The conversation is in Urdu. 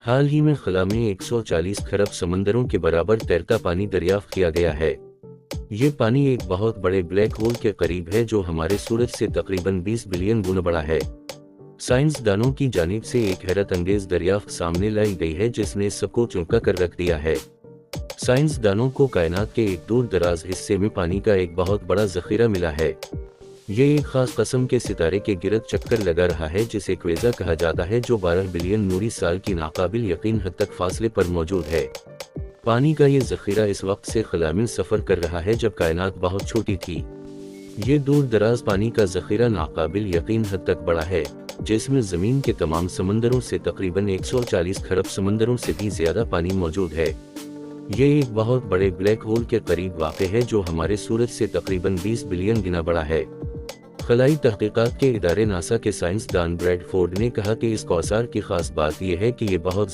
حال ہی میں خلا میں 140 خرب سمندروں کے برابر تیرتا پانی دریافت کیا گیا ہے۔ یہ پانی ایک بہت بڑے بلیک ہول کے قریب ہے جو ہمارے سورج سے تقریباً 20 بلین گنا بڑا ہے۔ سائنسدانوں کی جانب سے ایک حیرت انگیز دریافت سامنے لائی گئی ہے جس نے سب کو چونکا کر رکھ دیا ہے۔ سائنسدانوں کو کائنات کے ایک دور دراز حصے میں پانی کا ایک بہت بڑا ذخیرہ ملا ہے۔ یہ ایک خاص قسم کے ستارے کے گرد چکر لگا رہا ہے جسے کویزا کہا جاتا ہے جو 12 بلین نوری سال کی ناقابل یقین حد تک فاصلے پر موجود ہے۔ پانی کا یہ ذخیرہ اس وقت سے خلا میں سفر کر رہا ہے جب کائنات بہت چھوٹی تھی۔ یہ دور دراز پانی کا ذخیرہ ناقابل یقین حد تک بڑا ہے، جس میں زمین کے تمام سمندروں سے تقریباً 140 خرب سمندروں سے بھی زیادہ پانی موجود ہے۔ یہ ایک بہت بڑے بلیک ہول کے قریب واقع ہے جو ہمارے سورج سے تقریباً 20 بلین گنا بڑا ہے۔ خلائی تحقیقات کے ادارے ناسا کے سائنسدان بریڈ فورڈ نے کہا کہ اس کوثر کی خاص بات یہ ہے کہ یہ بہت